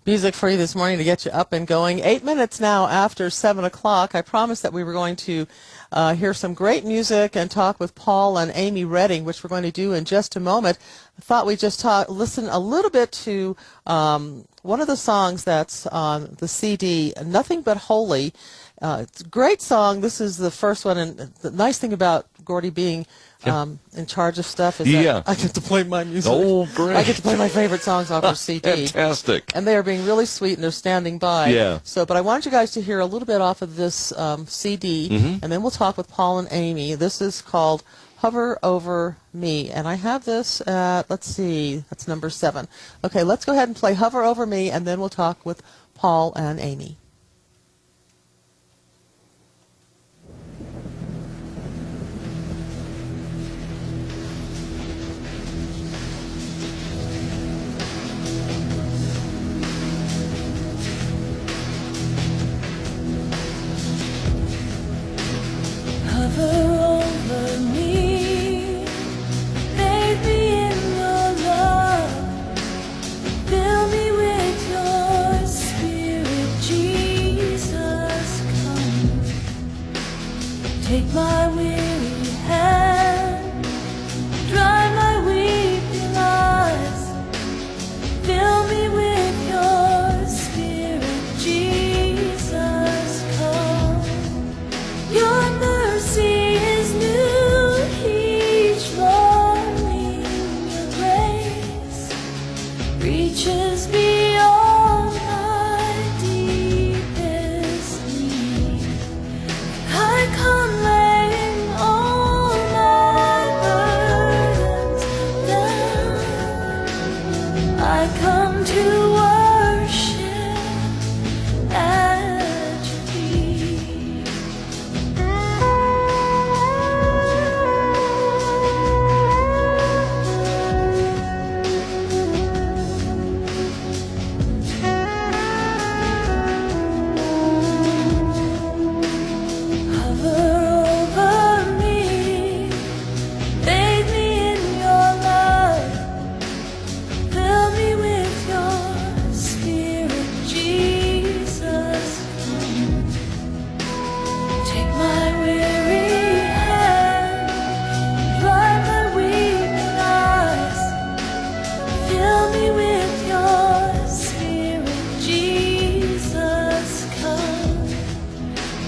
music for you this morning to get you up and going. 8 minutes now after 7 o'clock. I promised that we were going to hear some great music and talk with Paul and Amy Redding, which we're going to do in just a moment. I thought we'd just listen a little bit to one of the songs that's on the CD, Nothing But Holy. It's a great song. This is the first one, and the nice thing about Gordy being in charge of stuff is that I get to play my music. Oh, great. I get to play my favorite songs off their CD. Fantastic. And they are being really sweet, and they're standing by. Yeah. But I want you guys to hear a little bit off of this CD, and then we'll talk with Paul and Amy. This is called Hover Over Me, and I have this at, let's see, that's number 7. Okay, let's go ahead and play Hover Over Me, and then we'll talk with Paul and Amy. Take my weary hand, dry my weeping eyes, fill me with your spirit, Jesus, come. Your mercy is new each morning, your grace reaches beyond my deepest need. I come laying all my burdens down. I come to worship at your feet. Hover over me, bathe me in your love, fill me with your spirit, Jesus, come. Take my weary hand, dry my weeping eyes, fill me with your spirit, Jesus, come.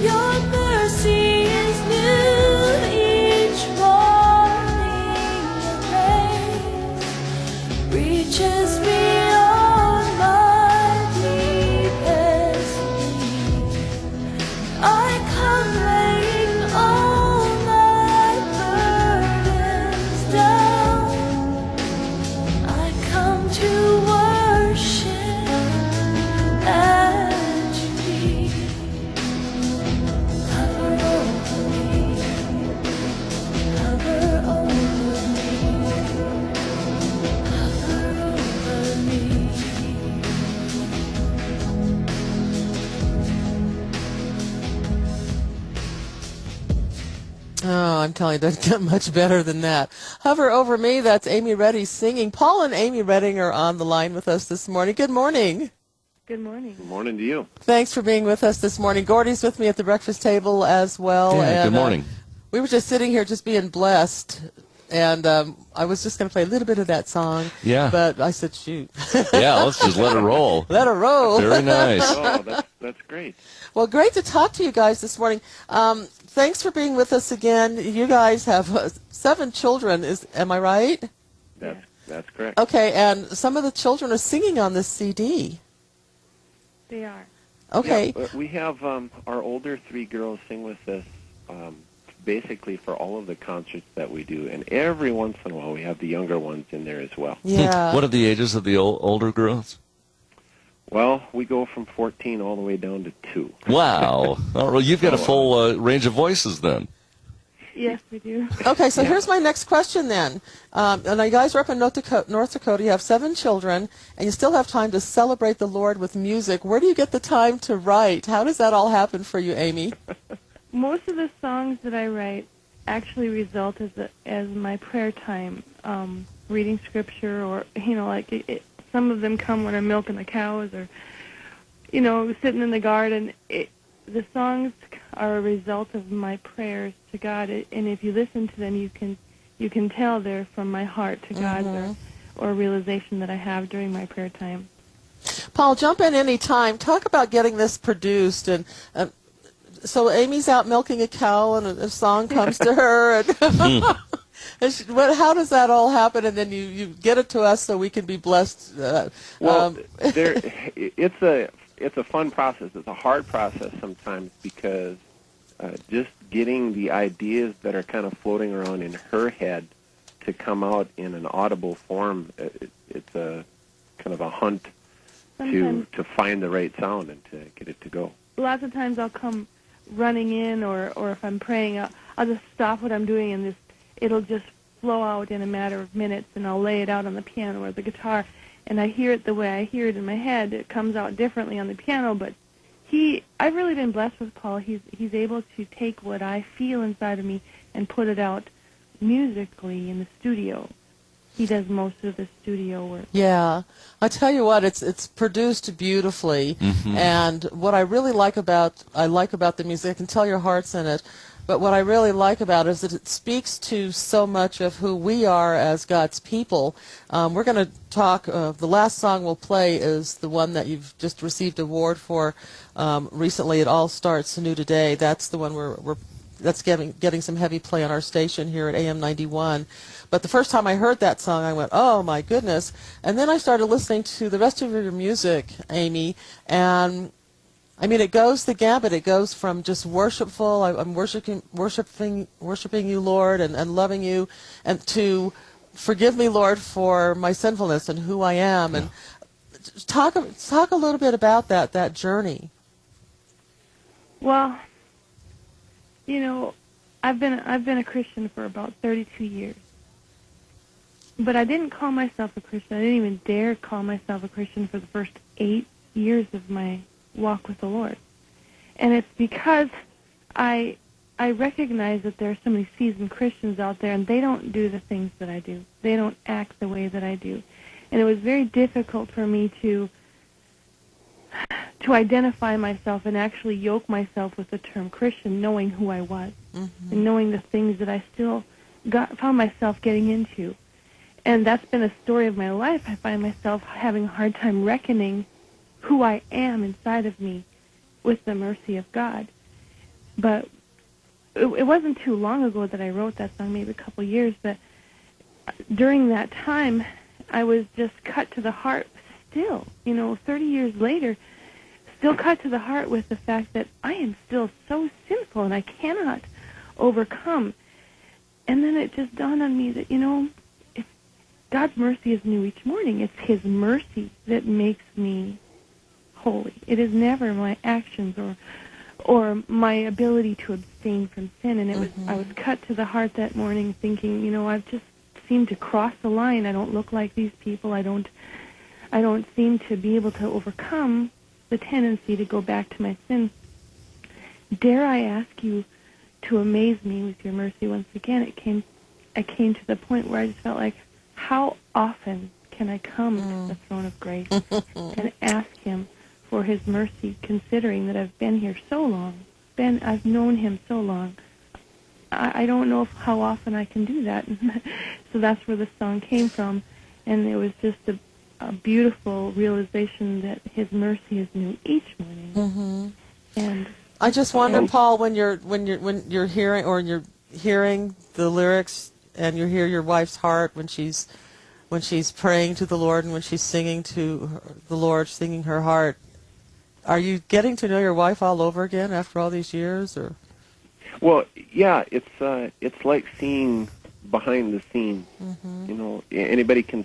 Your mercy is new each morning, your grace reaches beyond my deepest need. I come laying all my burdens down. I come to worship at your feet. Hover over me, hover over me, hover over me. Oh, I'm telling you, it doesn't get much better than that. Hover Over Me, that's Amy Redding singing. Paul and Amy Redding are on the line with us this morning. Good morning. Good morning. Good morning to you. Thanks for being with us this morning. Gordy's with me at the breakfast table as well. Yeah, and, good morning. We were just sitting here just being blessed, and I was just going to play a little bit of that song. Yeah. But I said, shoot. Yeah, let's just let it roll. Let her roll. Very nice. Oh, that's great. Well, great to talk to you guys this morning. Thanks for being with us again. You guys have 7 children, am I right? That's correct. Okay, and some of the children are singing on this CD. They are. Okay. Yeah, we have our older 3 girls sing with us basically for all of the concerts that we do, and every once in a while we have the younger ones in there as well. Yeah. What are the ages of the older girls? Well, we go from 14 all the way down to 2. Wow. Oh, well, you've got a full range of voices then. Yes, we do. Okay, so here's my next question then. And you guys are up in North Dakota. You have 7 children, and you still have time to celebrate the Lord with music. Where do you get the time to write? How does that all happen for you, Amy? Most of the songs that I write actually result as my prayer time, reading scripture, or like some of them come when I'm milking the cows or, sitting in the garden. The songs are a result of my prayers to God, and if you listen to them, you can tell they're from my heart to God, or a realization that I have during my prayer time. Paul, jump in any time. Talk about getting this produced. And so Amy's out milking a cow, and a song comes to her. And how does that all happen? And then you get it to us so we can be blessed. It's a fun process. It's a hard process sometimes because just getting the ideas that are kind of floating around in her head to come out in an audible form, it's a kind of a hunt to find the right sound and to get it to go. Lots of times I'll come running in, or if I'm praying, I'll just stop what I'm doing, and it'll just flow out in a matter of minutes, and I'll lay it out on the piano or the guitar, and I hear it the way I hear it in my head. It comes out differently on the piano, but I've really been blessed with Paul. He's able to take what I feel inside of me and put it out musically in the studio. He does most of the studio work. Yeah, I tell you what, it's produced beautifully, and what I really like about the music, I can tell your heart's in it, but what I really like about it is that it speaks to so much of who we are as God's people. We're going to talk, the last song we'll play is the one that you've just received an award for recently. It All Starts Anew Today. That's the one that's getting some heavy play on our station here at AM 91. But the first time I heard that song, I went, oh my goodness. And then I started listening to the rest of your music, Amy, and I mean, it goes the gambit. It goes from just worshipful, I'm worshiping you, Lord, and loving you, and to forgive me, Lord, for my sinfulness and who I am. And talk a little bit about that journey. Well, I've been a Christian for about 32 years. But I didn't call myself a Christian. I didn't even dare call myself a Christian for the first 8 years of my walk with the Lord. And it's because I recognize that there are so many seasoned Christians out there, and they don't do the things that I do. They don't act the way that I do. And it was very difficult for me to identify myself and actually yoke myself with the term Christian, knowing who I was and knowing the things that I still found myself getting into. And that's been a story of my life. I find myself having a hard time reckoning who I am inside of me with the mercy of God. But it wasn't too long ago that I wrote that song, maybe a couple years, but during that time, I was just cut to the heart still, 30 years later, still cut to the heart with the fact that I am still so sinful and I cannot overcome. And then it just dawned on me that, God's mercy is new each morning. It's His mercy that makes me holy. It is never my actions or my ability to abstain from sin. And I was cut to the heart that morning thinking, I've just seemed to cross the line. I don't look like these people. I don't seem to be able to overcome the tendency to go back to my sin. Dare I ask you to amaze me with your mercy once again? I came to the point where I just felt like, how often can I come to the throne of grace and ask Him for His mercy, considering that I've been here so long, I've known Him so long. I don't know how often I can do that. So that's where the song came from, and it was just a beautiful realization that His mercy is new each morning. And I just wonder, Paul, when you're hearing the lyrics and you hear your wife's heart when she's praying to the Lord and when she's singing to the Lord, singing her heart, are you getting to know your wife all over again after all these years? Or? Well, yeah, it's like seeing behind the scenes. Anybody can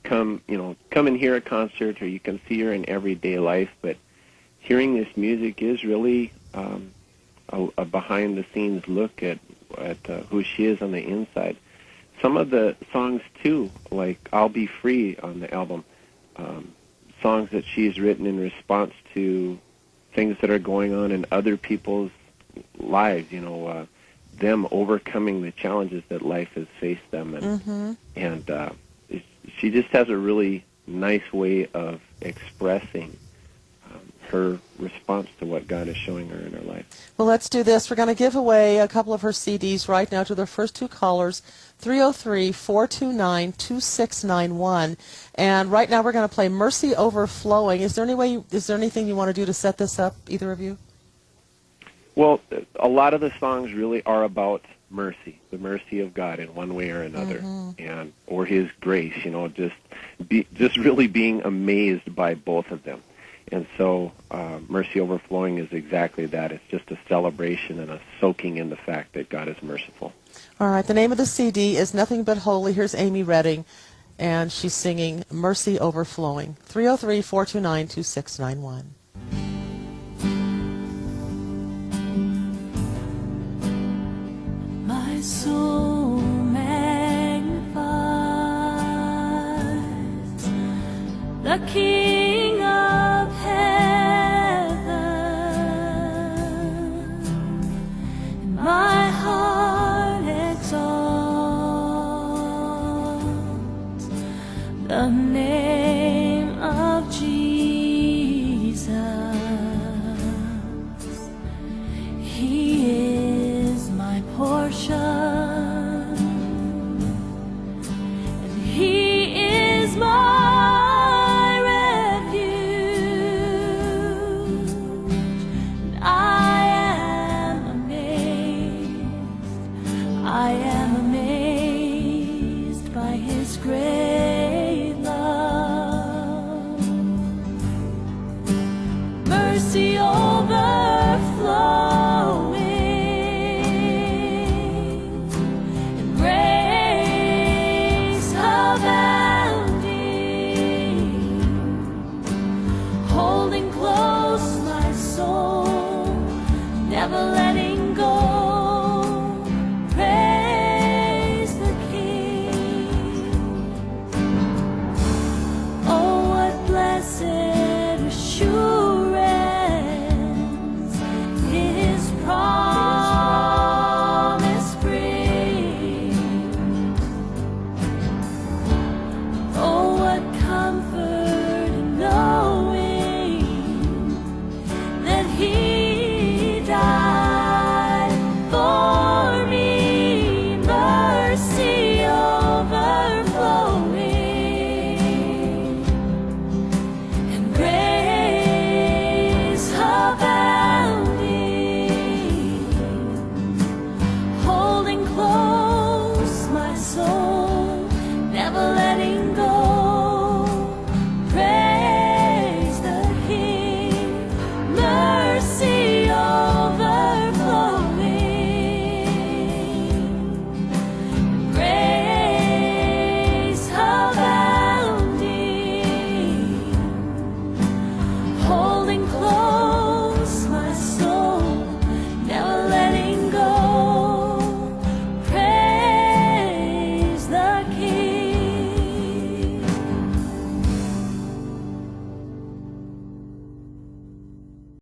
come and hear a concert, or you can see her in everyday life, but hearing this music is really a behind the scenes look at who she is on the inside. Some of the songs too, like I'll Be Free on the album, songs that she's written in response to things that are going on in other people's lives, them overcoming the challenges that life has faced them, and she just has a really nice way of expressing her response to what God is showing her in her life. Well, let's do this. We're going to give away a couple of her CDs right now to the first two callers, 303-429-2691. And right now we're going to play Mercy Overflowing. Is there anything you want to do to set this up, either of you? Well, a lot of the songs really are about mercy, the mercy of God in one way or another, and or His grace. Just really being amazed by both of them. And so Mercy Overflowing is exactly that. It's just a celebration and a soaking in the fact that God is merciful. All right. The name of the CD is Nothing But Holy. Here's Amy Redding, and she's singing Mercy Overflowing. 303-429-2691. My soul magnifies the King of heaven, and my heart exalts the name of Jesus. He is my portion, and He is my refuge, and I am amazed by His great love. Mercy overflowing, and grace abounding, holding close my soul.